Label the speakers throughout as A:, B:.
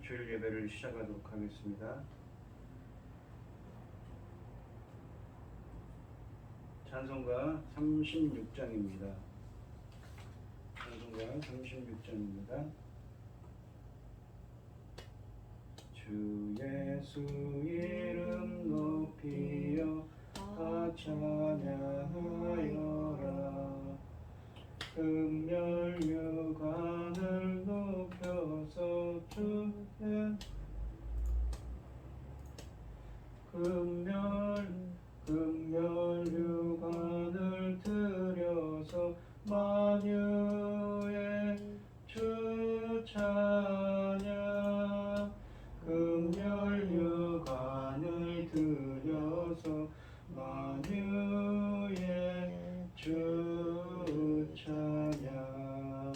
A: 주일 예배를 시작하도록 하겠습니다. 찬송가 36장입니다. 찬송가 36장입니다. 주 예수 이름 높이여 다 찬양하여라. 금멸유관을 높여서 주의 금멸유관을 들여서 만유의 주 찬양. 금멸유관을 들여서 만유의 주 찬양.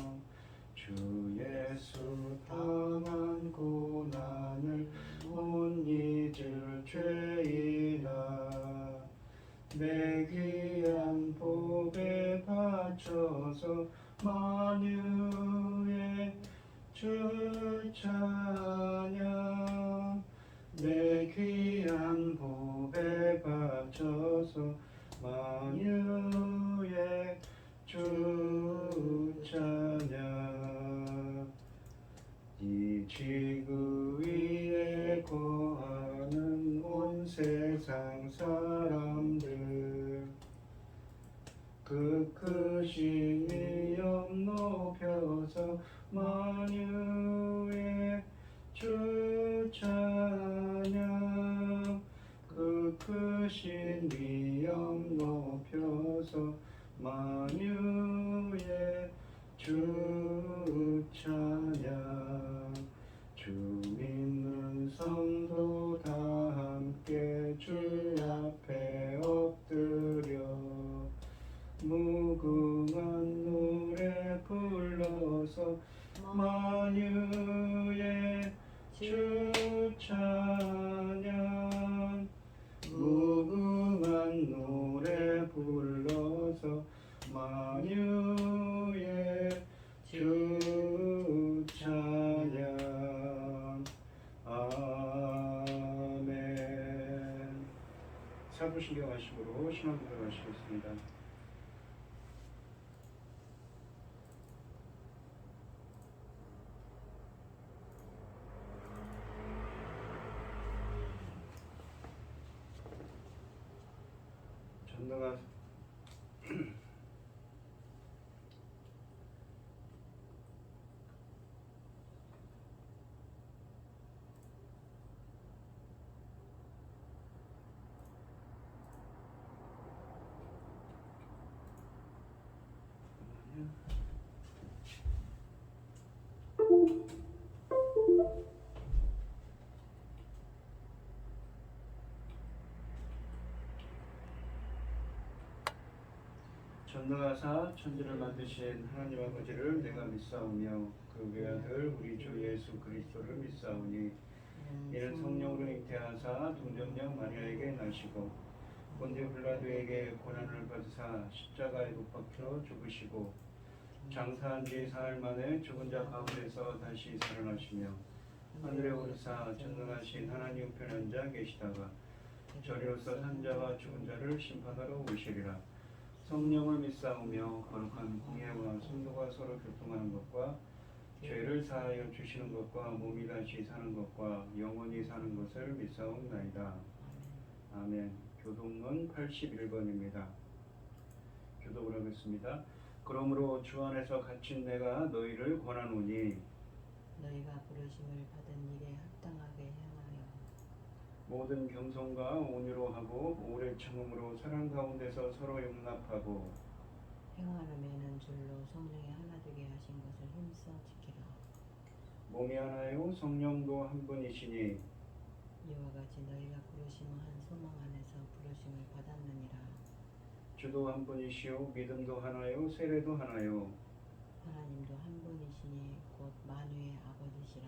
A: 주 예수 당한 고난을 못 잊을 죄인아, 내 귀한 복에 바쳐서 만유의 주 찬양. 내 귀한 복에 바쳐서 만유의 주 찬양. 이 지구 위에 거하는 온 세상 사람들, 그 크신 위엄 높여서 만유의 주 찬양. 그 크신 위엄 높여서 만유의 주 찬양. 주 믿는 성도 다 함께 주 앞에 엎드려 무궁한 노래 불러서 만유의 주 찬양. 무궁한 노래 불러서 만유의 주 찬양. 아멘. 사부신경 하심으로 신앙 고백하시겠습니다. 전능한 전능하사 천지를 만드신 하나님 아버지를 내가 믿사오며 그 외아들 우리 주 예수 그리스도를 믿사오니 이는 성령으로 잉태하사 동정녀 마리아에게 나시고 본디오 빌라도에게 고난을 받으사 십자가에 못 박혀 죽으시고 장사한 지 사흘 만에 죽은 자 가운데서 다시 살아나시며 하늘에 오르사 전능하신 하나님 우편에 앉아 계시다가 저리로서 산자와 죽은 자를 심판하러 오시리라. 성령을 믿사오며 거룩한 공예와 성도가 서로 교통하는 것과 죄를 사하여 주시는 것과 몸이 다시 사는 것과 영원히 사는 것을 믿사옵나이다. 아멘. 교독문 81번입니다. 교독을 하겠습니다. 그러므로 주 안에서 갇힌 내가 너희를 권하노니
B: 너희가 부르심을 받은 일에 합당하게 행하여
A: 모든 겸손과 온유로 하고 오래 참음으로 사랑 가운데서 서로 용납하고
B: 행하는 매는 줄로 성령이 하나 되게 하신 것을 힘써 지키라.
A: 몸이 하나요 성령도 한 분이시니
B: 이와 같이 너희가 부르심을 한 소망 안에서 부르심을 받았느니라.
A: 주도 한 분이시요 믿음도 하나요 세례도 하나요
B: 하나님도 한 분이시니 곧 만유의 아버지시라.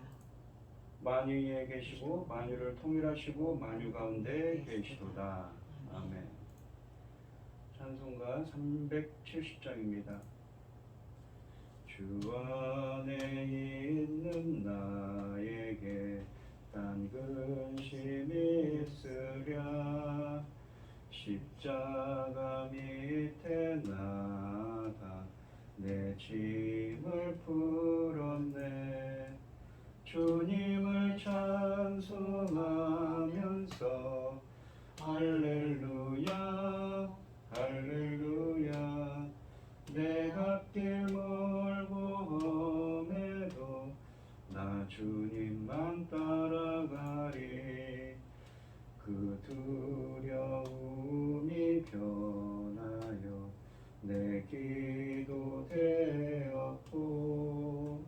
A: 만유 위에 계시고 만유를 통일하시고 만유 가운데 계시도다. 아멘. 찬송가 370장입니다. 주 주 안에 있는 나에게 딴 근심이 있으랴. 십자가 밑에 나가 내 짐을 풀었네. 주님을 찬송하면서 할렐루야 할렐루야. 내 앞길 멀고 험해도 나 주님만 따라가리. 그 두려움이 변하여 내 기도 되었고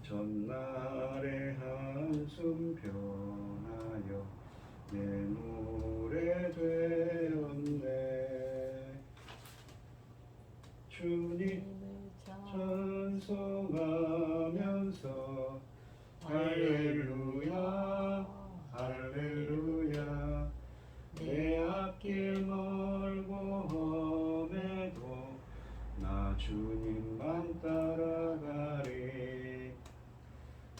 A: 전날의 한숨 변하여 내 노래 되었네. 주님 찬송하면서 할렐루야 할렐루야. 내 앞길 멀고 험해도 나 주님만 따라가리.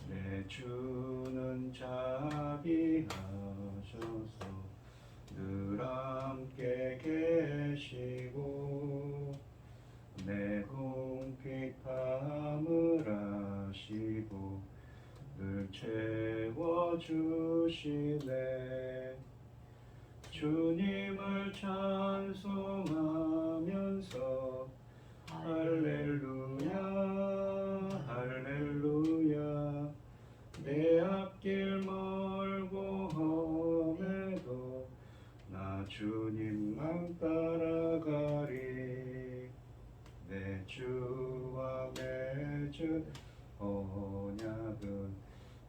A: 내 주는 자비하셔서 늘 함께 계시고 내 궁핍함을 아시고 늘 채워주시네. 주님을 찬송하면서 할렐루야 할렐루야. 내 앞길 멀고 험해도 나 주님만 따라가리. 내 주와 맺은 언약은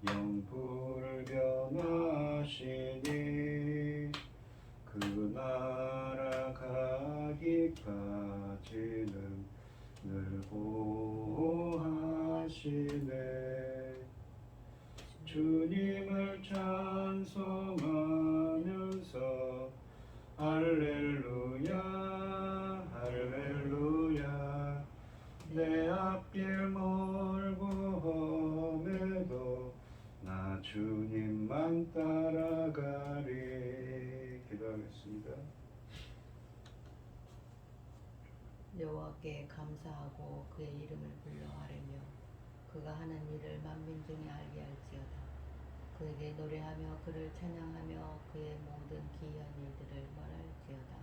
A: 영불변하시니 그 나라 가기까지는 늘 보호하시네. 주님을 찬송하면서 할렐루야 할렐루야. 내 앞길 멀고 험해도 나 주님만 따라가리. 기도하겠습니다.
B: 여호와께 감사하고 그의 이름을 불러 아뢰며 그가 하는 일을 만민중에 알게 할지어다. 그에게 노래하며 그를 찬양하며 그의 모든 기이한 일들을 말할지어다.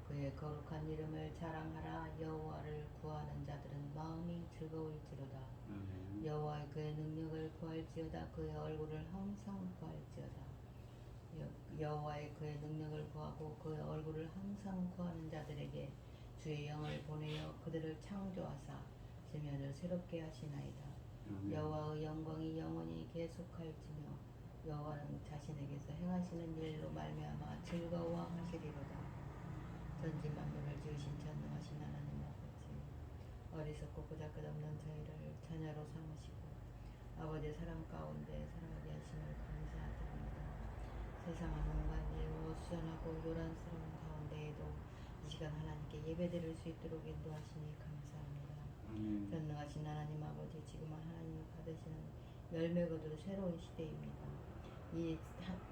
B: 그의 거룩한 이름을 자랑하라. 여호와를 구하는 자들은 마음이 즐거울지로다. 여호와의 그의 능력을 구할지어다. 그의 얼굴을 항상 구할지어다. 여호와의 그의 능력을 구하고 그의 얼굴을 항상 구하는 자들에게 주의 영을 보내어 그들을 창조하사 지면을 새롭게 하시나이다. 여호와의 영광이 영원히 계속할지며 여호와는 자신에게서 행하시는 일로 말미암아 즐거워하시리로다. 전지 만물을 지으신 전능하신 하나님 아버지, 어리석고 보잘것없는 저희를 자녀로 삼으시고 아버지의 사랑 가운데 살아가게 하심을 감사드립니다. 세상은 온갖 수전하고 요란스러운 가운데에도 이 시간 하나님께 예배드릴 수 있도록 인도하시니 감사합니다. 전능하신 하나님 아버지, 지금은 하나님이 받으시는 열매 거둘 새로운 시대입니다. 이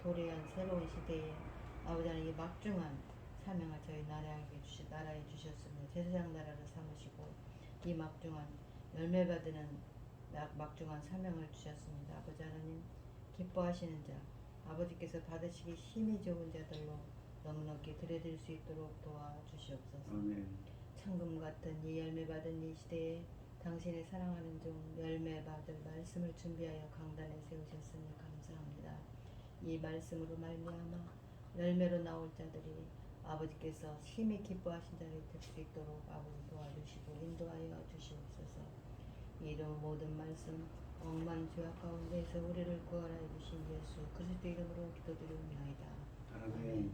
B: 도래한 새로운 시대에 아버지 하나님 이 막중한 사명을 저희 나라에 주셨으며 제사장 나라를 삼으시고 이 막중한 열매 받는 막중한 사명을 주셨습니다. 아버지 하나님, 기뻐하시는 자, 아버지께서 받으시기 힘이 좋은 자들로 넉넉히 들여들 수 있도록 도와주시옵소서. 창금 같은 이 열매 받은 이 시대에 당신의 사랑하는 종 열매 받을 말씀을 준비하여 강단에 세우셨으니 감사합니다. 이 말씀으로 말미암아 열매로 나올 자들이 아버지께서 심히 기뻐하신 자를 될 수 있도록 아버지 도와주시고 인도하여 주시옵소서. 이런 모든 말씀 억만 죄악 가운데에서 우리를 구하라 해주신 예수 그리스도 이름으로 기도드리옵나이다.
A: 아멘.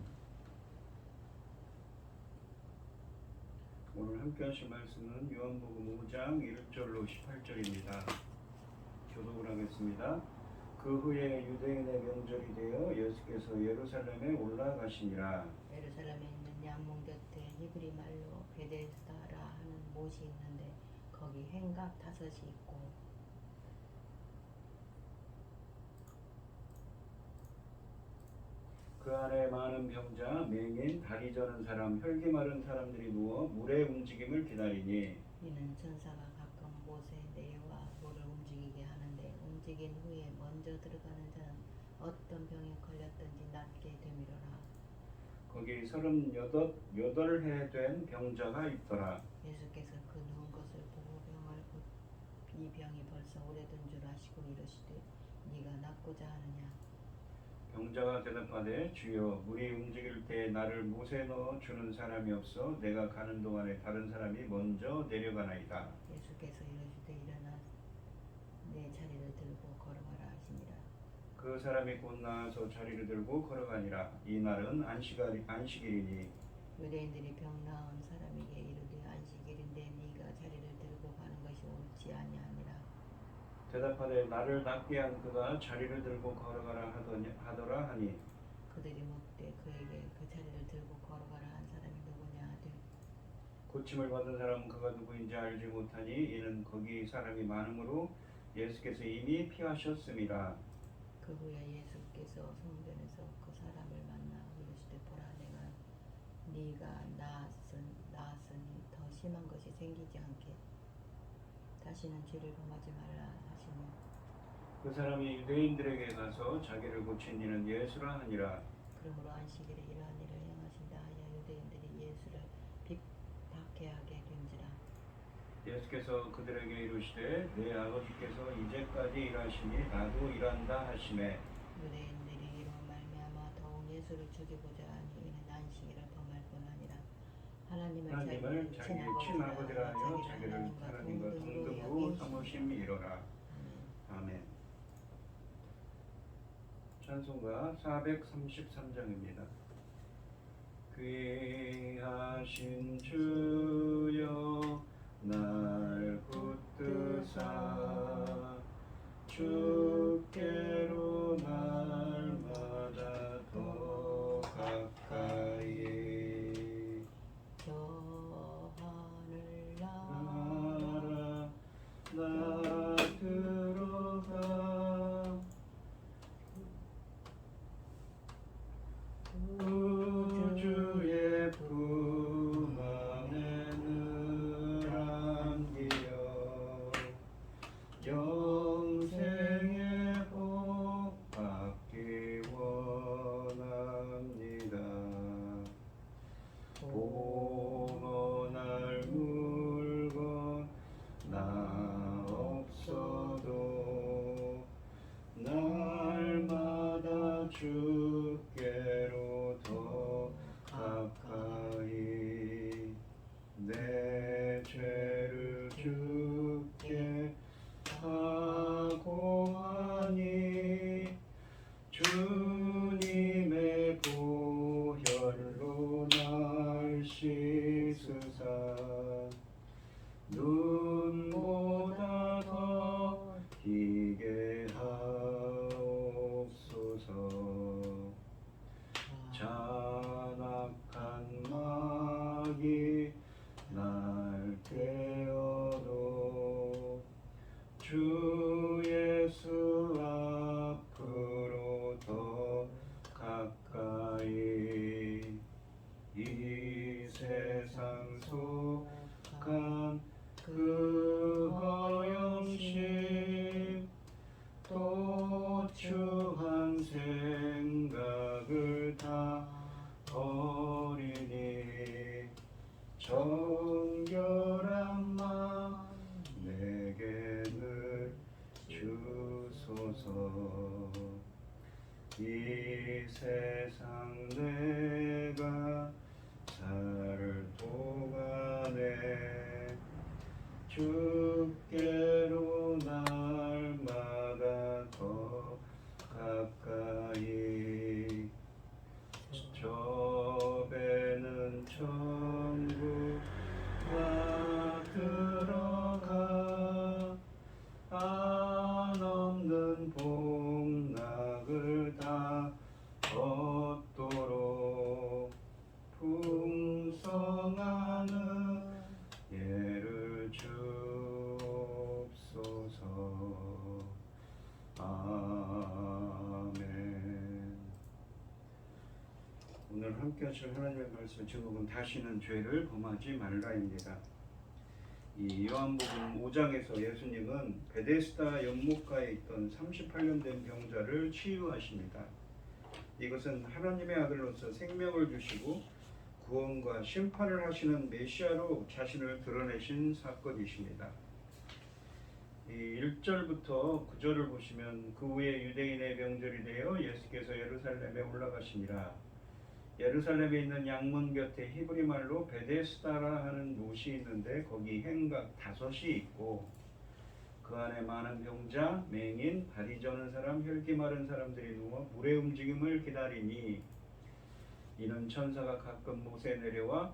A: 오늘 함께 하실 말씀은 요한복음 5장 1절로 18절입니다. 교독을 하겠습니다. 그 후에 유대인의 명절이 되어 예수께서 예루살렘에 올라가시니라.
B: 예루살렘에 있는 양문 곁에 히브리 말로 베데스다라 하는 못이 있는데 그 거기 행각 5이 있고
A: 그 안에 많은 병자, 맹인, 다리 저는 사람, 혈기 마른 사람들이 누워 물의 움직임을 기다리니
B: 이는 천사가 가끔 못에 내와 물을 움직이게 하는데 움직인 후에 먼저 들어가는 자는 어떤 병에 걸렸든지 낫게 되미로라.
A: 거기 38해 된 병자가 있더라.
B: 예수께서 그 누운 것을 보고 병을 이 병이 벌써 오래된 줄 아시고 이르시되 네가 낫고자 하느냐.
A: 병자가 대답하되 주여 물이 움직일 때 나를 못에 넣어 주는 사람이 없어 내가 가는 동안에 다른 사람이 먼저 내려가나이다.
B: 예수께서 이르시되 일어나 내 자리를 들고 걸어가라 하시니라.
A: 그 사람이 곧 나와서 자리를 들고 걸어가니라. 이 날은 안식일이니
B: 유대인들이 병 나은 사람에게 이르되 안식일인데 네가 자리를 들고 가는 것이 옳지 아니하니라.
A: 대답하되 나를 낫게 한 그가 자리를 들고 걸어가라 하더라 하니
B: 그들이 묻되 그에게 그 자리를 들고 걸어가라 한 사람이 누구냐 하되
A: 고침을 받은 사람은 그가 누구인지 알지 못하니 이는 거기 사람이 많으므로 예수께서 이미 피하셨음이라.
B: 그 후에 예수께서 성전에서 그 사람을 만나 이르시되 보라 네가 나았으니 더 심한 것이 생기지 않게 다시는 죄를 범하지 말라 하시며
A: 그 사람이 유대인들에게 가서 자기를 고친 이는 예수라 하니라.
B: 그러므로 안식일에 이러한 일을 행하신다 하여 유대인들이 예수를 핍박해하게 된지라.
A: 예수께서 그들에게 이르시되 내 아버지께서 이제까지 일하시니 나도 일한다 하시매
B: 유대인들이 이로 말미암아 더욱 예수를 죽이고자 하니 이는 안식일을 범할 뿐 아니라
A: 하나님을 자기의 친아버지라 하여 자기를 하나님과 동등으로 삼으심이로라. 아멘. 찬송가 433장입니다. 귀하신 주여 날 붙드사 주께로 날마다 더 가까이
B: 저 하늘
A: 나라 나 들어가 우주의 품 안에 늘 안기려 영생의 복 받기 원합니다. 봉헌할 물건 나 없어도 날마다 주께로 더 가까이 내 죄를 주께 하고하니 주님의 보혈로 날 씻으사 눈보다 더 희게 하옵소서. 잔악한 마귀 날 깨어도 주 예수 앞으로 더 가까이 이 세상 속한 그 허영심 도추한 생각을 다 버리니 정결한 마음 내게 늘 주소서. 이 세상 내가 살 동안에 주께로 날마다 더 가까이 저 배는 천국 나 들어가 안 없는 복락을 다 얻도록 풍성한 예를 주 오늘 함께 하실 하나님의 말씀 제목은 다시는 죄를 범하지 말라입니다. 이 요한복음 5장에서 예수님은 베데스다 연못가에 있던 38년 된 병자를 치유하십니다. 이것은 하나님의 아들로서 생명을 주시고 구원과 심판을 하시는 메시아로 자신을 드러내신 사건이십니다. 이 1절부터 9절을 보시면 그 후에 유대인의 명절이 되어 예수께서 예루살렘에 올라가시니라. 예루살렘에 있는 양문 곁에 히브리 말로 베데스다라 하는 못이 있는데 거기 행각 5이 있고 그 안에 많은 병자, 맹인, 다리 저는 사람, 혈기 마른 사람들이 누워 물의 움직임을 기다리니 이는 천사가 가끔 못에 내려와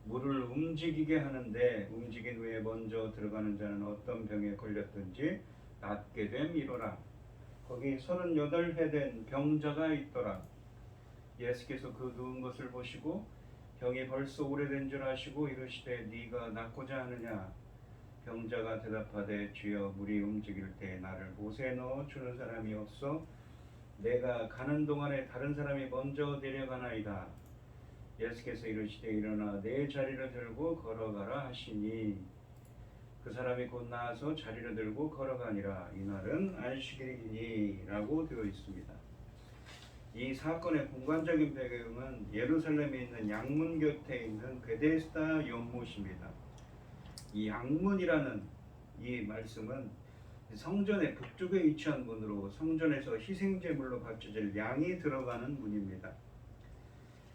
A: 물을 움직이게 하는데 움직인 후에 먼저 들어가는 자는 어떤 병에 걸렸든지 낫게 됨이로라. 거기 38해 된 병자가 있더라. 예수께서 그 누운 것을 보시고 병이 벌써 오래된 줄 아시고 이르시되 네가 낫고자 하느냐. 병자가 대답하되 주여 물이 움직일 때 나를 못에 넣어 주는 사람이 없어 내가 가는 동안에 다른 사람이 먼저 데려가나이다. 예수께서 이르시되 일어나 내 자리를 들고 걸어가라 하시니 그 사람이 곧 나아서 자리를 들고 걸어가니라. 이날은 안식일이니 라고 되어 있습니다. 이 사건의 공간적인 배경은 예루살렘에 있는 양문 곁에 있는 베데스다 연못입니다. 이 양문이라는 이 말씀은 성전의 북쪽에 위치한 문으로 성전에서 희생제물로 바쳐질 양이 들어가는 문입니다.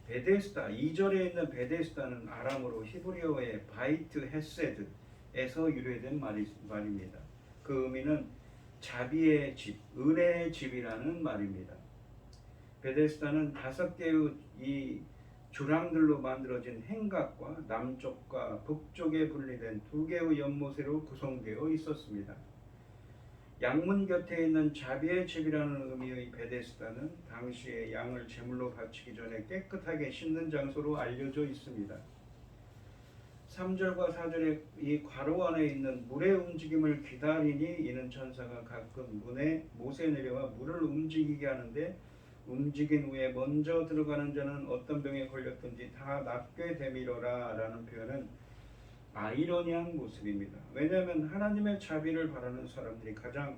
A: 베데스다, 2절에 있는 베데스다는 아람어로 히브리어의 바이트 헤세드에서 유래된 말입니다. 그 의미는 자비의 집, 은혜의 집이라는 말입니다. 베데스다는 5개의 이 주랑들로 만들어진 행각과 남쪽과 북쪽에 분리된 2개의 연못으로 구성되어 있었습니다. 양문 곁에 있는 자비의 집이라는 의미의 베데스다는 당시에 양을 제물로 바치기 전에 깨끗하게 씻는 장소로 알려져 있습니다. 3절과 4절에 이 괄호 안에 있는 물의 움직임을 기다리니 이는 천사가 가끔 못에 내려와 물을 움직이게 하는데 움직인 후에 먼저 들어가는 자는 어떤 병에 걸렸든지 다 낫게 되미러라 라는 표현은 아이러니한 모습입니다. 왜냐하면 하나님의 자비를 바라는 사람들이 가장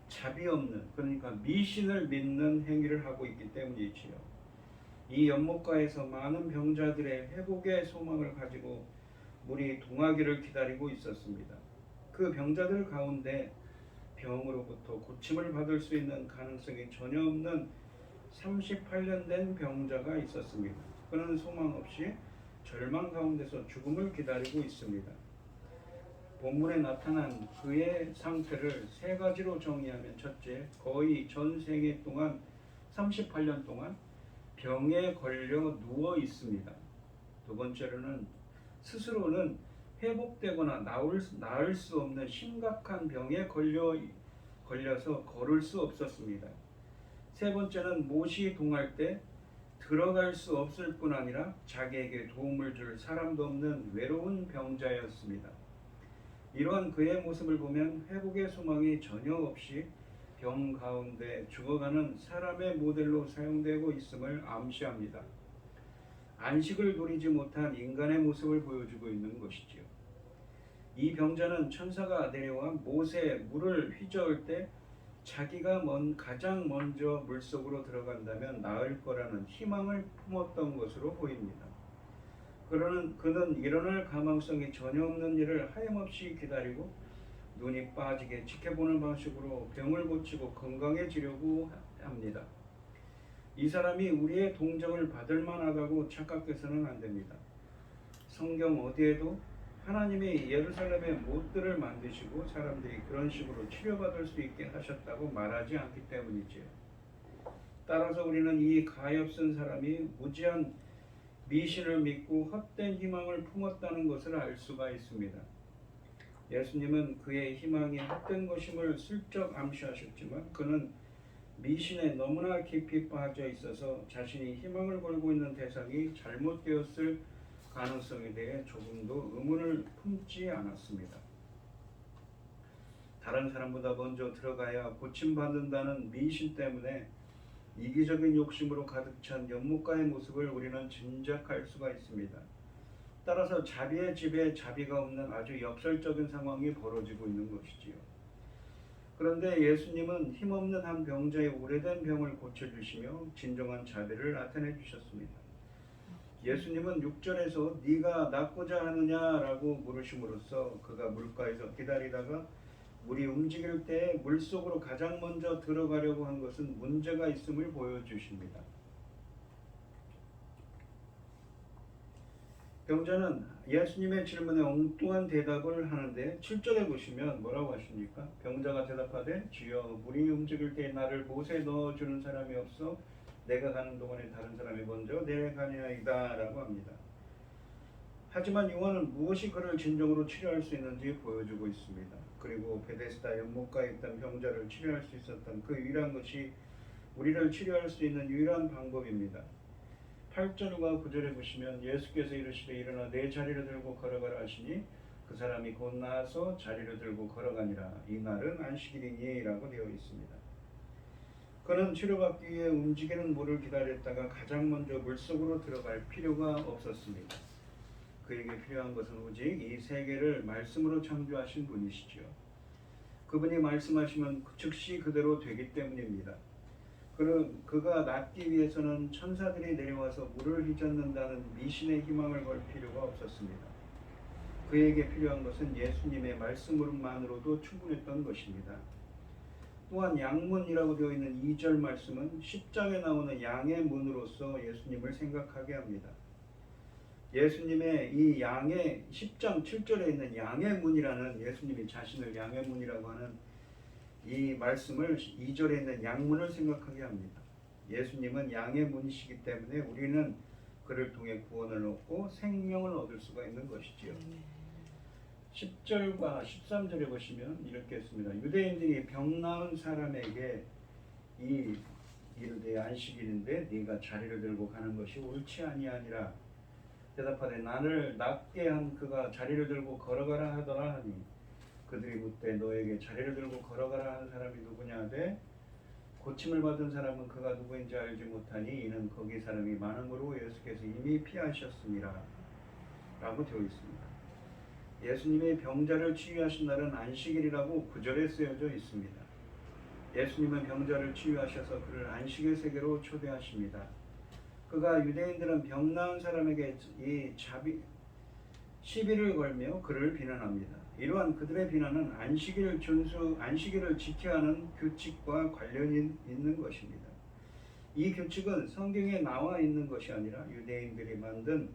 A: 자비 없는, 그러니까 미신을 믿는 행위를 하고 있기 때문이지요. 이 연못가에서 많은 병자들의 회복의 소망을 가지고 물이 동하기를 기다리고 있었습니다. 그 병자들 가운데 병으로부터 고침을 받을 수 있는 가능성이 전혀 없는 38년 된 병자가 있었습니다. 그는 소망 없이 절망 가운데서 죽음을 기다리고 있습니다. 본문에 나타난 그의 상태를 3가지로 정의하면 첫째, 거의 전 생애 동안 38년 동안 병에 걸려 누워 있습니다. 두 번째로는 스스로는 회복되거나 나을 수 없는 심각한 병에 걸려서 걸을 수 없었습니다. 세 번째는 못이 동할 때 들어갈 수 없을 뿐 아니라 자기에게 도움을 줄 사람도 없는 외로운 병자였습니다. 이러한 그의 모습을 보면 회복의 소망이 전혀 없이 병 가운데 죽어가는 사람의 모델로 사용되고 있음을 암시합니다. 안식을 누리지 못한 인간의 모습을 보여주고 있는 것이지요. 이 병자는 천사가 내려와 못에 물을 휘저을 때 자기가 가장 먼저 물속으로 들어간다면 나을 거라는 희망을 품었던 것으로 보입니다. 그는 일어날 가망성이 전혀 없는 일을 하염없이 기다리고 눈이 빠지게 지켜보는 방식으로 병을 고치고 건강해지려고 합니다. 이 사람이 우리의 동정을 받을 만하다고 착각해서는 안 됩니다. 성경 어디에도 하나님이 예루살렘의 못들을 만드시고 사람들이 그런 식으로 치료받을 수 있게 하셨다고 말하지 않기 때문이지요. 따라서 우리는 이 가엾은 사람이 무지한 미신을 믿고 헛된 희망을 품었다는 것을 알 수가 있습니다. 예수님은 그의 희망이 헛된 것임을 슬쩍 암시하셨지만 그는 미신에 너무나 깊이 빠져 있어서 자신이 희망을 걸고 있는 대상이 잘못되었을 가능성에 대해 조금도 의문을 품지 않았습니다. 다른 사람보다 먼저 들어가야 고침받는다는 미신 때문에 이기적인 욕심으로 가득 찬 연못가의 모습을 우리는 짐작할 수가 있습니다. 따라서 자비의 집에 자비가 없는 아주 역설적인 상황이 벌어지고 있는 것이지요. 그런데 예수님은 힘없는 한 병자의 오래된 병을 고쳐주시며 진정한 자비를 나타내 주셨습니다. 예수님은 6절에서 네가 낫고자 하느냐라고 물으심으로써 그가 물가에서 기다리다가 물이 움직일 때 물속으로 가장 먼저 들어가려고 한 것은 문제가 있음을 보여주십니다. 병자는 예수님의 질문에 엉뚱한 대답을 하는데 7절에 보시면 뭐라고 하십니까? 병자가 대답하되 주여 물이 움직일 때 나를 못에 넣어주는 사람이 없어 내가 가는 동안에 다른 사람이 먼저 내려가냐이다 라고 합니다. 하지만 요한은 무엇이 그를 진정으로 치료할 수 있는지 보여주고 있습니다. 그리고 베데스다 연못가에 있던 병자를 치료할 수 있었던 그 유일한 것이 우리를 치료할 수 있는 유일한 방법입니다. 8절과 9절에 보시면 예수께서 이르시되 일어나 내 자리를 들고 걸어가라 하시니 그 사람이 곧 나아서 자리를 들고 걸어가니라. 이 날은 안식일이니 라고 되어 있습니다. 그는 치료받기 위해 움직이는 물을 기다렸다가 가장 먼저 물속으로 들어갈 필요가 없었습니다. 그에게 필요한 것은 오직 이 세계를 말씀으로 창조하신 분이시지요. 그분이 말씀하시면 즉시 그대로 되기 때문입니다. 그가 낫기 위해서는 천사들이 내려와서 물을 휘젓는다는 미신의 희망을 걸 필요가 없었습니다. 그에게 필요한 것은 예수님의 말씀으로만으로도 충분했던 것입니다. 또한 양문이라고 되어 있는 2절 말씀은 10장에 나오는 양의 문으로서 예수님을 생각하게 합니다. 예수님의 이 양의 10장 7절에 있는 양의 문이라는 예수님이 자신을 양의 문이라고 하는 이 말씀을 2절에 있는 양문을 생각하게 합니다. 예수님은 양의 문이시기 때문에 우리는 그를 통해 구원을 얻고 생명을 얻을 수가 있는 것이지요. 10절과 13절에 보시면 이렇게 했습니다. 유대인들이 병 나은 사람에게 이르되 안식일인데 네가 자리를 들고 가는 것이 옳지 아니하니라. 대답하되 나를 낫게 한 그가 자리를 들고 걸어가라 하더라 하니 그들이 묻되 너에게 자리를 들고 걸어가라 하는 사람이 누구냐 하되 고침을 받은 사람은 그가 누구인지 알지 못하니 이는 거기 사람이 많음으로 예수께서 이미 피하셨습니다 라고 되어 있습니다. 예수님의 병자를 치유하신 날은 안식일이라고 9절에 쓰여져 있습니다. 예수님은 병자를 치유하셔서 그를 안식의 세계로 초대하십니다. 그가 유대인들은 병 나은 사람에게 시비를 걸며 그를 비난합니다. 이러한 그들의 비난은 안식일을 지켜야 하는 규칙과 관련이 있는 것입니다. 이 규칙은 성경에 나와 있는 것이 아니라 유대인들이 만든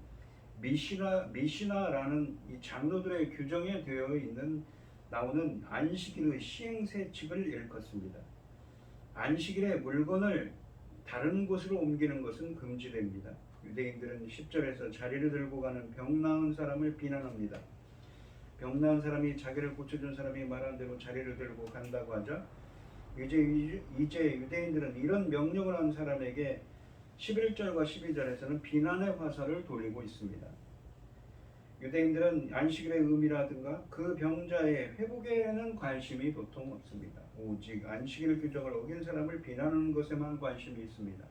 A: 미시나라는 이 장로들의 규정에 되어 있는 나오는 안식일의 시행세칙을 일컫습니다. 안식일에 물건을 다른 곳으로 옮기는 것은 금지됩니다. 유대인들은 10절에서 자리를 들고 가는 병 나은 사람을 비난합니다. 병 나은 사람이 자기를 고쳐준 사람이 말한 대로 자리를 들고 간다고 하자 이제 유대인들은 이런 명령을 한 사람에게 11절과 12절에서는 비난의 화살을 돌리고 있습니다. 유대인들은 안식일의 의미라든가 그 병자의 회복에는 관심이 보통 없습니다. 오직 안식일 규정을 어긴 사람을 비난하는 것에만 관심이 있습니다.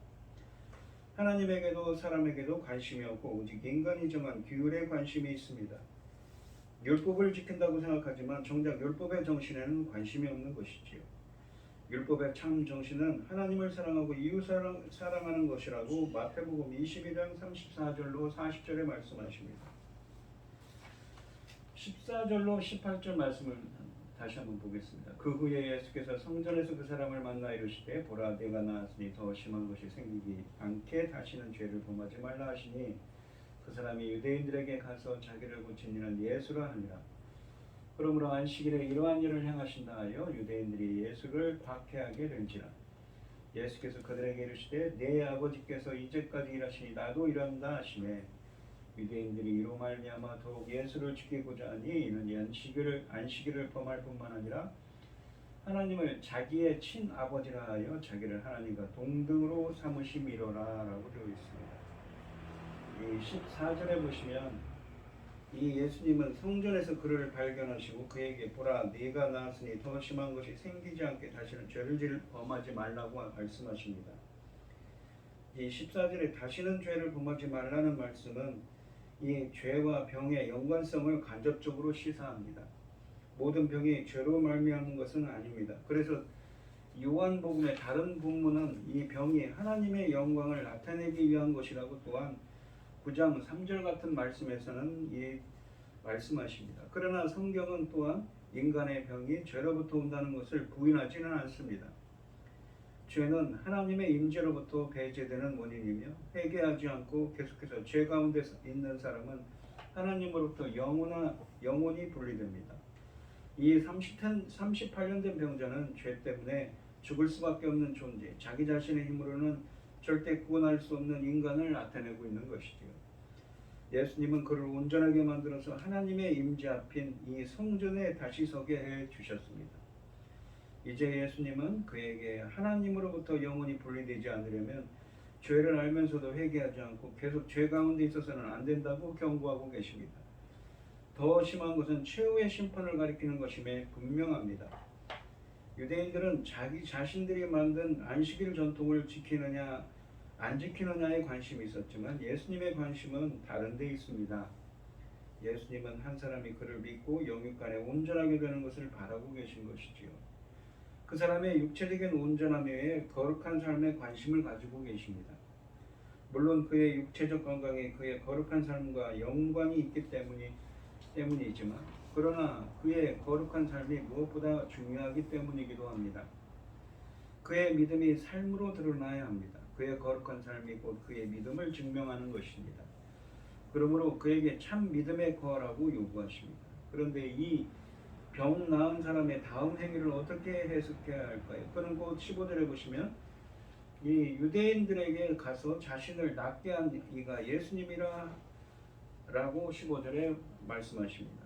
A: 하나님에게도 사람에게도 관심이 없고 오직 인간이 정한 규율에 관심이 있습니다. 율법을 지킨다고 생각하지만 정작 율법의 정신에는 관심이 없는 것이지요. 율법의 참 정신은 하나님을 사랑하고 이웃 사랑하는 것이라고 마태복음 22장 34절로 40절에 말씀하십니다. 14절로 18절 말씀을 다시 한번 보겠습니다. 그 후에 예수께서 성전에서 그 사람을 만나 이르시되 보라 네가 나았으니 더 심한 것이 생기기 않게 다시는 죄를 범하지 말라 하시니 그 사람이 유대인들에게 가서 자기를 고친 이는 예수라 하니라. 그러므로 안식일에 이러한 일을 행하신다 하여 유대인들이 예수를 박해하게 된지라. 예수께서 그들에게 이르시되 내 아버지께서 이제까지 일하시니 나도 일한다 하시매 유대인들이 이로 말미암아 더욱 예수를 죽이고자 하니 이는 안식일을 범할 뿐만 아니라 하나님을 자기의 친아버지라 하여 자기를 하나님과 동등으로 삼으심이로라 라고 되어 있습니다. 이 14절에 보시면 이 예수님은 성전에서 그를 발견하시고 그에게 보라 네가 나았으니 더 심한 것이 생기지 않게 다시는 죄를 범하지 말라고 말씀하십니다. 이 14절에 다시는 죄를 범하지 말라는 말씀은 이 죄와 병의 연관성을 간접적으로 시사합니다. 모든 병이 죄로 말미암은 것은 아닙니다. 그래서 요한복음의 다른 본문은 이 병이 하나님의 영광을 나타내기 위한 것이라고 또한 9장 3절 같은 말씀에서는 말씀하십니다. 그러나 성경은 또한 인간의 병이 죄로부터 온다는 것을 부인하지는 않습니다. 죄는 하나님의 임재로부터 배제되는 원인이며 회개하지 않고 계속해서 죄 가운데 있는 사람은 하나님으로부터 영원히 분리됩니다. 이 38년 된 병자는 죄 때문에 죽을 수밖에 없는 존재, 자기 자신의 힘으로는 절대 구원할 수 없는 인간을 나타내고 있는 것이지요. 예수님은 그를 온전하게 만들어서 하나님의 임재 앞인 이 성전에 다시 서게 해 주셨습니다. 이제 예수님은 그에게 하나님으로부터 영원히 분리되지 않으려면 죄를 알면서도 회개하지 않고 계속 죄 가운데 있어서는 안 된다고 경고하고 계십니다. 더 심한 것은 최후의 심판을 가리키는 것임에 분명합니다. 유대인들은 자기 자신들이 만든 안식일 전통을 지키느냐 안 지키느냐에 관심이 있었지만 예수님의 관심은 다른 데 있습니다. 예수님은 한 사람이 그를 믿고 영육간에 온전하게 되는 것을 바라고 계신 것이지요. 그 사람의 육체적인 온전함 외에 거룩한 삶에 관심을 가지고 계십니다. 물론 그의 육체적 건강에 그의 거룩한 삶과 연관이 있기 때문이지만 그러나 그의 거룩한 삶이 무엇보다 중요하기 때문이기도 합니다. 그의 믿음이 삶으로 드러나야 합니다. 그의 거룩한 삶이 곧 그의 믿음을 증명하는 것입니다. 그러므로 그에게 참 믿음에 거하라고 요구하십니다. 그런데 이 병 나은 사람의 다음 행위를 어떻게 해석해야 할까요? 그는 곧 15절에 보시면 이 유대인들에게 가서 자신을 낫게 한 이가 예수님이라 라고 15절에 말씀하십니다.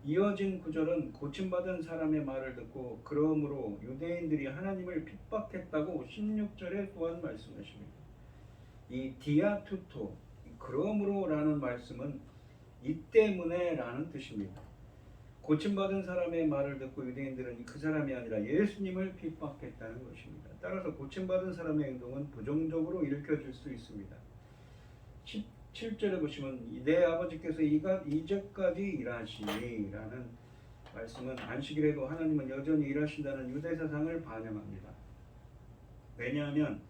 A: 이어진 구절은 고침받은 사람의 말을 듣고 그러므로 유대인들이 하나님을 핍박했다고 16절에 또한 말씀하십니다. 이 디아투토, 그러므로 라는 말씀은 이 때문에 라는 뜻입니다. 고침받은 사람의 말을 듣고 유대인들은 그 사람이 아니라 예수님을 핍박했다는 것입니다. 따라서 고침받은 사람의 행동은 부정적으로 일으켜질 수 있습니다. 17절에 보시면 내 아버지께서 이제까지 일하시니 라는 말씀은 안식일에도 하나님은 여전히 일하신다는 유대 사상을 반영합니다. 왜냐하면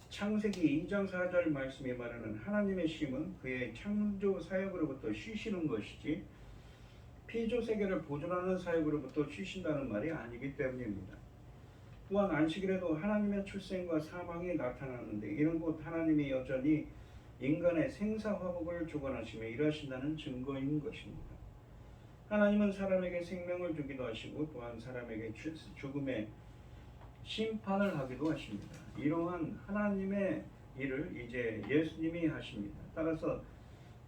A: 창세기 2장 4절 말씀이 말하는 하나님의 쉼은 그의 창조 사역으로부터 쉬시는 것이지 피조 세계를 보존하는 사역으로부터 쉬신다는 말이 아니기 때문입니다. 또한 안식일에도 하나님의 출생과 사망이 나타나는데 이는 곧 하나님이 여전히 인간의 생사화복을 주관하시며 일하신다는 증거인 것입니다. 하나님은 사람에게 생명을 주기도 하시고 또한 사람에게 죽음의 심판을 하기도 하십니다. 이러한 하나님의 일을 이제 예수님이 하십니다. 따라서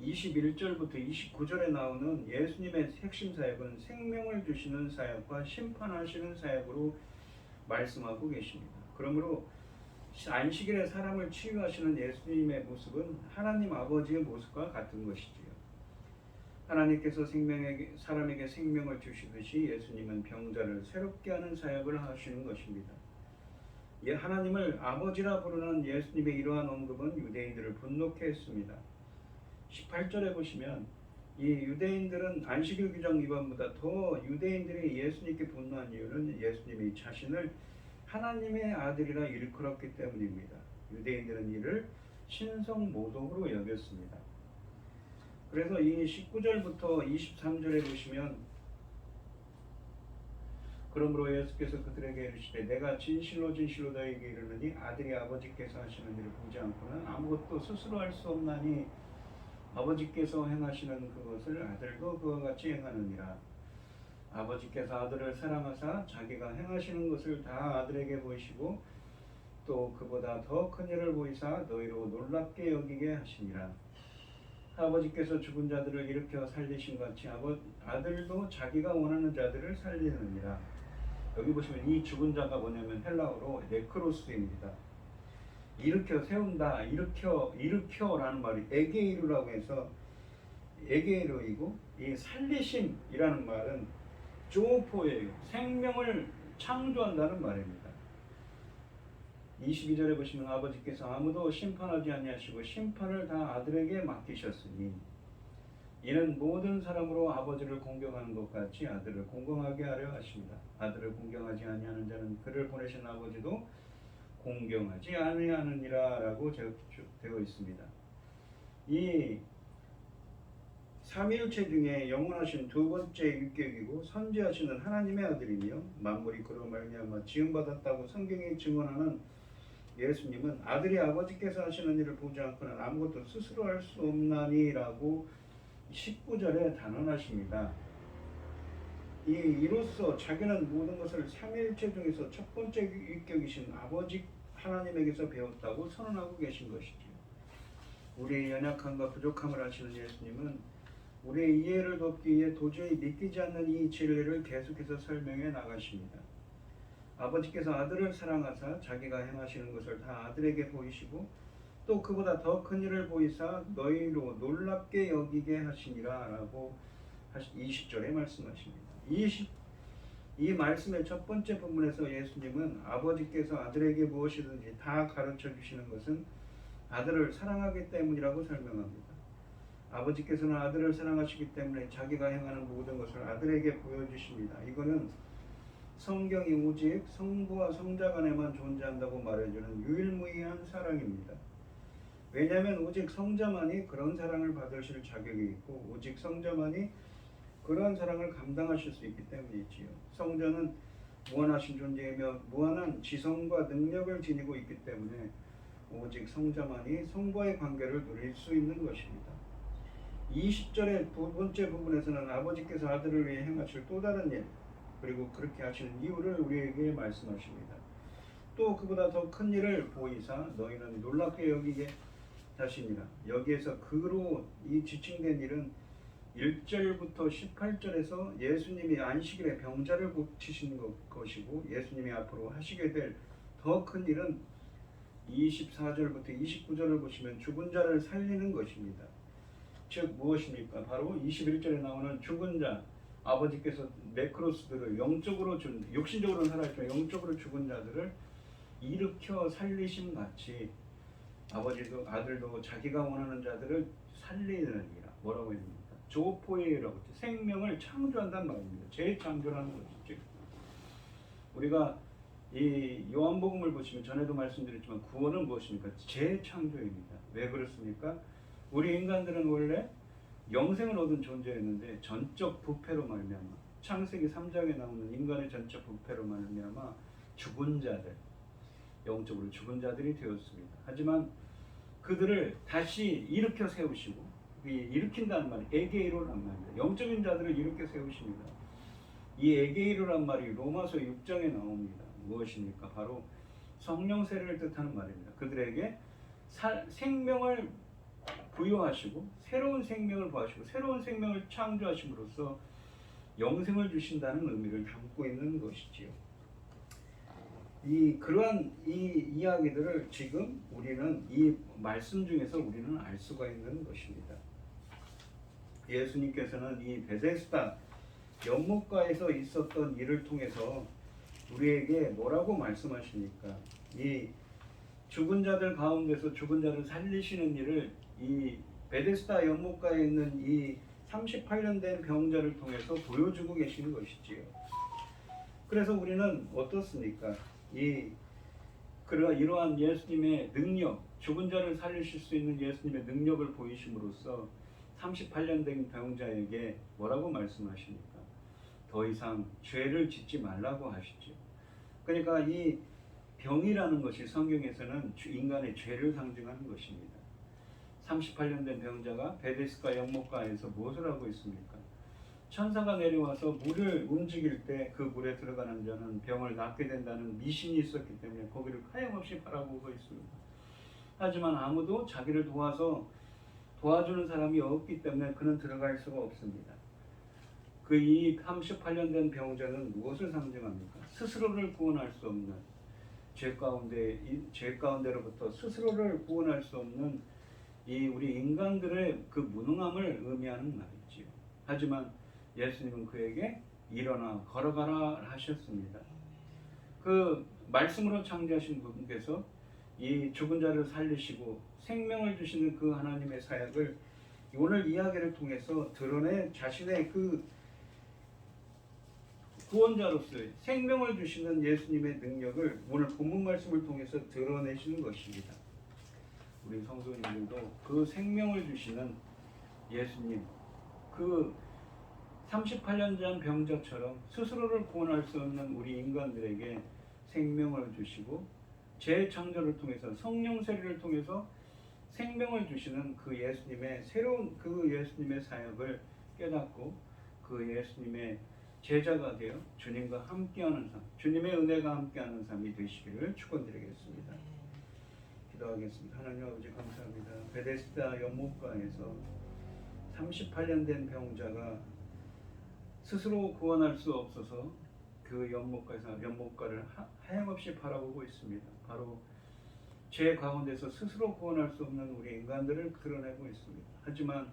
A: 21절부터 29절에 나오는 예수님의 핵심 사역은 생명을 주시는 사역과 심판하시는 사역으로 말씀하고 계십니다. 그러므로 안식일에 사람을 치유하시는 예수님의 모습은 하나님 아버지의 모습과 같은 것이지요. 하나님께서 사람에게 생명을 주시듯이 예수님은 병자를 새롭게 하는 사역을 하시는 것입니다. 하나님을 아버지라 부르는 예수님의 이러한 언급은 유대인들을 분노케 했습니다. 18절에 보시면 이 유대인들은 안식일 규정 위반보다 더 유대인들이 예수님께 분노한 이유는 예수님이 자신을 하나님의 아들이라 일컬었기 때문입니다. 유대인들은 이를 신성모독으로 여겼습니다. 그래서 이 19절부터 23절에 보시면 그러므로 예수께서 그들에게 이르시되 내가 진실로 너희에게 이르노니 아들이 아버지께서 하시는 일을 보지 않고는 아무것도 스스로 할 수 없나니 아버지께서 행하시는 그것을 아들도 그와 같이 행하느니라. 아버지께서 아들을 사랑하사 자기가 행하시는 것을 다 아들에게 보이시고 또 그보다 더 큰 일을 보이사 너희로 놀랍게 여기게 하시니라. 아버지께서 죽은 자들을 일으켜 살리신 같이 아들도 자기가 원하는 자들을 살리느니라. 여기 보시면 이 죽은 자가 뭐냐면 헬라어로 네크로스입니다. 일으켜 세운다, 일으켜라는 말이 에게이루라고 해서 에게이루이고 이 살리심이라는 말은 조포예요. 생명을 창조한다는 말입니다. 22절에 보시면 아버지께서 아무도 심판하지 아니하시고 심판을 다 아들에게 맡기셨으니 이는 모든 사람으로 아버지를 공경하는 것 같이 아들을 공경하게 하려 하십니다. 아들을 공경하지 아니하는 자는 그를 보내신 아버지도 공경하지 아니하느니라 라고 되어 있습니다. 이 삼위일체 중에 영원하신 두 번째 유격이고 선지하시는 하나님의 아들이며 만물이 그로 말미암아 지음받았다고 성경이 증언하는 예수님은 아들이 아버지께서 하시는 일을 보지 않고는 아무것도 스스로 할 수 없나니라고 19절에 단언하십니다. 이로써 자기는 모든 것을 삼위일체 중에서 첫 번째 유격이신 아버지 하나님에게서 배웠다고 선언하고 계신 것이지요. 우리의 연약함과 부족함을 아시는 예수님은 우리의 이해를 돕기 위해 도저히 믿기지 않는 이 진리를 계속해서 설명해 나가십니다. 아버지께서 아들을 사랑하사 자기가 행하시는 것을 다 아들에게 보이시고 또 그보다 더 큰 일을 보이사 너희로 놀랍게 여기게 하시니라 라고 20절에 말씀하십니다. 이 말씀의 첫 번째 부분에서 예수님은 아버지께서 아들에게 무엇이든지 다 가르쳐 주시는 것은 아들을 사랑하기 때문이라고 설명합니다. 아버지께서는 아들을 사랑하시기 때문에 자기가 행하는 모든 것을 아들에게 보여주십니다. 이거는 성경이 오직 성부와 성자 간에만 존재한다고 말해주는 유일무이한 사랑입니다. 왜냐하면 오직 성자만이 그런 사랑을 받으실 자격이 있고 오직 성자만이 그러한 사랑을 감당하실 수 있기 때문이지요. 성자는 무한하신 존재이며 무한한 지성과 능력을 지니고 있기 때문에 오직 성자만이 성부와의 관계를 누릴 수 있는 것입니다. 20절의 두 번째 부분에서는 아버지께서 아들을 위해 행하실 또 다른 일 그리고 그렇게 하시는 이유를 우리에게 말씀하십니다. 또 그보다 더 큰 일을 보이사 너희는 놀랍게 여기게 하시니라. 여기에서 그로 이 지칭된 일은 1절부터 18절에서 예수님이 안식일에 병자를 고치신 것이고 예수님이 앞으로 하시게 될 더 큰 일은 24절부터 29절을 보시면 죽은 자를 살리는 것입니다. 즉 무엇입니까? 바로 21절에 나오는 죽은 자, 아버지께서 네크로스들을 영적으로 육신적으로는 살아있지만 영적으로 죽은 자들을 일으켜 살리심 같이 아버지도 아들도 자기가 원하는 자들을 살리느니라. 뭐라고 했습니까? 조포에이라고 생명을 창조한다는 말입니다. 재창조라는 것이죠. 우리가 이 요한복음을 보시면 전에도 말씀드렸지만 구원은 무엇입니까? 재창조입니다. 왜 그렇습니까? 우리 인간들은 원래 영생을 얻은 존재였는데 전적 부패로 말미암아 창세기 3장에 나오는 인간의 전적 부패로 말미암아 죽은 자들, 영적으로 죽은 자들이 되었습니다. 하지만 그들을 다시 일으켜 세우시고 일으킨다는 말이 에게이로란 말입니다. 영적인 자들을 일으켜 세우십니다. 이 에게이로란 말이 로마서 6장에 나옵니다. 무엇입니까? 바로 성령 세례를 뜻하는 말입니다. 그들에게 생명을 부여하시고 새로운 생명을 부하시고 새로운 생명을 창조하심으로써 영생을 주신다는 의미를 담고 있는 것이지요. 그러한 이 이야기들을 지금 우리는 이 말씀 중에서 우리는 알 수가 있는 것입니다. 예수님께서는 이 베데스다 연못가에서 있었던 일을 통해서 우리에게 뭐라고 말씀하십니까? 이 죽은 자들 가운데서 죽은 자를 살리시는 일을 이 베데스다 연못가에 있는 이 38년 된 병자를 통해서 보여주고 계시는 것이지요. 그래서 우리는 어떻습니까? 이러한 예수님의 능력, 죽은 자를 살리실 수 있는 예수님의 능력을 보이심으로써 38년 된 병자에게 뭐라고 말씀하십니까? 더 이상 죄를 짓지 말라고 하시죠. 그러니까 이 병이라는 것이 성경에서는 인간의 죄를 상징하는 것입니다. 38년 된 병자가 베데스다 연못가에서 무엇을 하고 있습니까? 천사가 내려와서 물을 움직일 때 그 물에 들어가는 자는 병을 낫게 된다는 미신이 있었기 때문에 거기를 하염없이 바라보고 있습니다. 하지만 아무도 자기를 도와주는 사람이 없기 때문에 그는 들어갈 수가 없습니다. 이 38년 된 병자는 무엇을 상징합니까? 스스로를 구원할 수 없는 죄 가운데로부터 스스로를 구원할 수 없는 우리 인간들의 그 무능함을 의미하는 말이지요. 하지만 예수님은 그에게 일어나 걸어가라 하셨습니다. 말씀으로 창조하신 분께서 이 죽은 자를 살리시고 생명을 주시는 그 하나님의 사역을 오늘 이야기를 통해서 드러내 자신의 그 구원자로서의 생명을 주시는 예수님의 능력을 오늘 본문 말씀을 통해서 드러내시는 것입니다. 우리 성도님들도 그 생명을 주시는 예수님, 그 38년 전 병자처럼 스스로를 구원할 수 없는 우리 인간들에게 생명을 주시고 재창조를 통해서 성령 세례를 통해서 생명을 주시는 그 예수님의 새로운 그 예수님의 사역을 깨닫고 그 예수님의 제자가 되어 주님과 함께하는 삶, 주님의 은혜가 함께하는 삶이 되시기를 축원드리겠습니다. 기도하겠습니다. 하나님 아버지 감사합니다. 베데스다 연못가에서 38년 된 병자가 스스로 구원할 수 없어서 그 연못가를 하염없이 바라보고 있습니다. 바로 죄 가운데서 스스로 구원할 수 없는 우리 인간들을 드러내고 있습니다. 하지만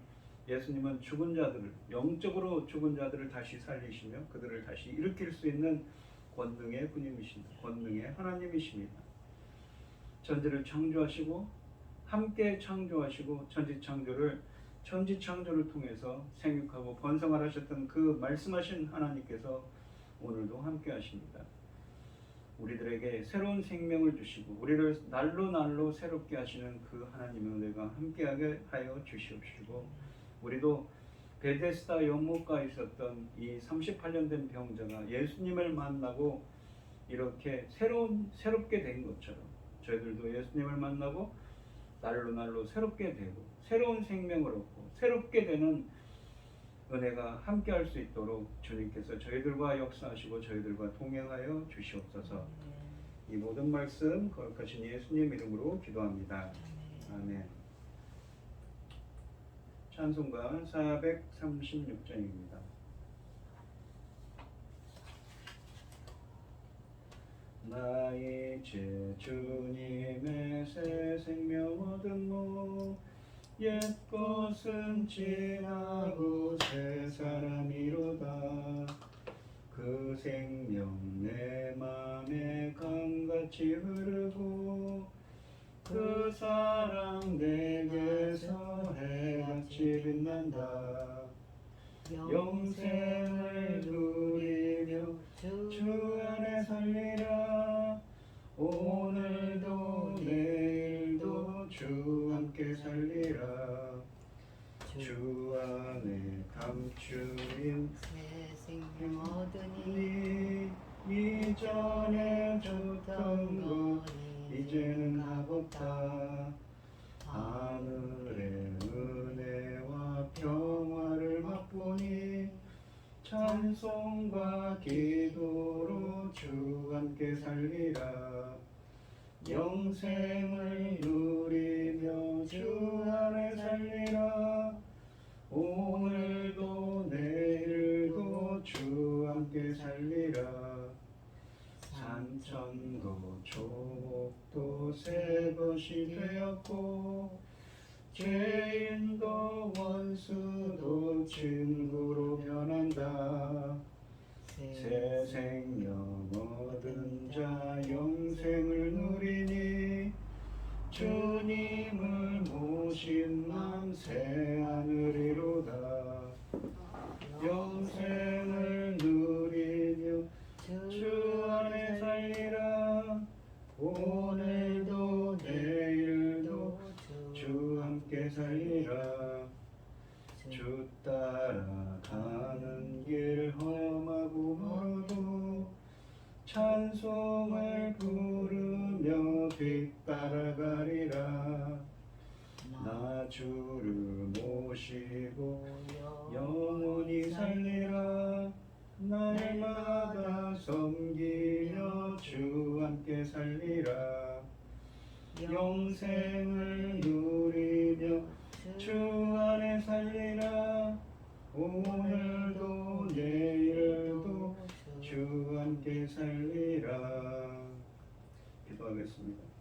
A: 예수님은 죽은 자들을, 영적으로 죽은 자들을 다시 살리시며 그들을 다시 일으킬 수 있는 권능의 분이십니다. 권능의 하나님이십니다. 천지를 창조하시고 함께 창조하시고 천지창조를 통해서 생육하고 번성하셨던 그 말씀하신 하나님께서 오늘도 함께 하십니다. 우리들에게 새로운 생명을 주시고 우리를 날로 새롭게 하시는 그 하나님의 은혜가 함께하게 하여 주시옵시고 우리도 베데스다 연못가에 있었던 이 38년 된 병자가 예수님을 만나고 이렇게 새롭게 된 것처럼 저희들도 예수님을 만나고 날로 새롭게 되고 새로운 생명을 얻고 새롭게 되는 은혜가 함께할 수 있도록 주님께서 저희들과 역사하시고 저희들과 동행하여 주시옵소서. 이 모든 말씀 거룩하신 예수님 이름으로 기도합니다. 아멘. 찬송가 436장입니다. 나의 죄 주님의 새 생명 얻은 옛 것은 지나고 새 사람이로다. 그 생명 내 맘에 강같이 흐르고 그 사랑 내게서 해같이 빛난다. 영생을 누리며 주 안에 살리라. 오늘도 내일도 주 함께 살리라. 주 안에 감추인
B: 새 생명 얻으니
A: 이전에 줬던 것 이제는 값없다. 하늘의 은혜와 평화를 맛보니 찬송과 기도로 주 함께 살리라. 영생을 누리며 주 안에 살리라. 오늘도 내일도 주 함께 살리라. 산천도 조목도 새 것이 되었고 죄인도 원수도 친구로 변한다. 새 생명 얻은 자 영생을 누리니 주님을 모신 남 새 하늘이로다. 영생을 누리며 주 안에 살리라. 오늘도 내일도 주 함께 살리라. 주 따라가는 길 험하고 멀어도 찬송을 부르며 뒤따라가리라. 나 주를 모시고 영원히 살리라. 날마다 섬기며 주 함께 살리라. 영생을 누리며 주 안에 살리라. 오늘도 내일도 주 함께 살리라. 기도하겠습니다.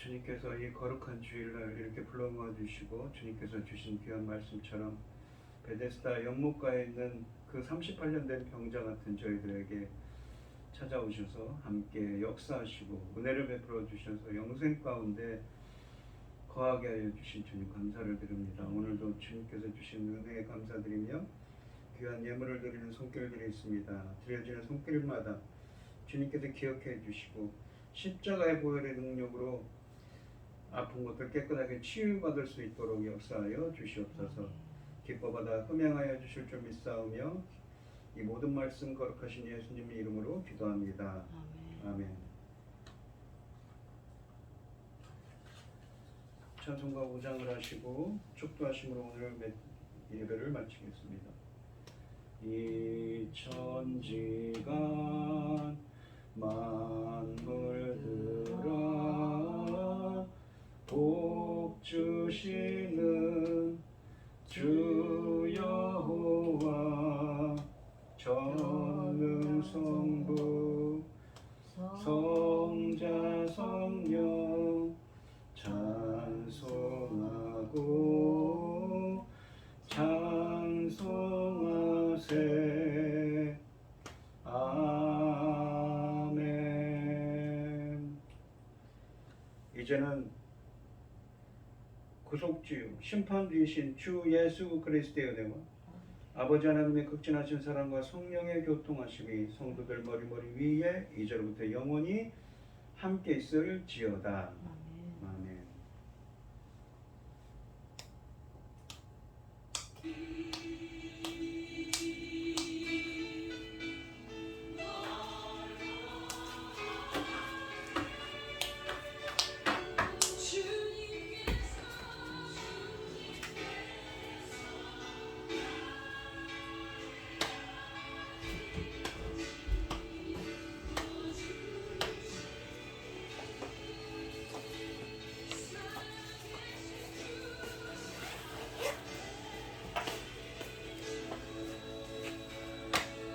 A: 주님께서 이 거룩한 주일날 이렇게 불러 모아 주시고 주님께서 주신 귀한 말씀처럼 베데스다 연못가에 있는 그 38년 된 병자 같은 저희들에게 찾아오셔서 함께 역사하시고 은혜를 베풀어 주셔서 영생 가운데 거하게 하여 주신 주님 감사를 드립니다. 오늘도 주님께서 주신 은혜에 감사드리며 귀한 예물을 드리는 손길들이 있습니다. 드려지는 손길마다 주님께서 기억해 주시고 십자가의 보혈의 능력으로 아픈 것들 깨끗하게 치유받을 수 있도록 역사하여 주시옵소서. 기뻐받아 흠양하여 주실 줄 믿사오며 이 모든 말씀 거룩하신 예수님의 이름으로 기도합니다. 아멘. 찬송가 5장을 하시고 축도하심으로 오늘 예배를 마치겠습니다. 이 천지간 만물들아 복 주시는 주 여호와 전능성부 성자 성령 찬송하고 찬송하세. 아멘. 이제는 구속주요 심판주이신 주 예수 그리스도의 은혜와 아버지 하나님의 극진하신 사랑과 성령의 교통하심이 성도들 머리머리 위에 이제로부터 영원히 함께 있을지어다.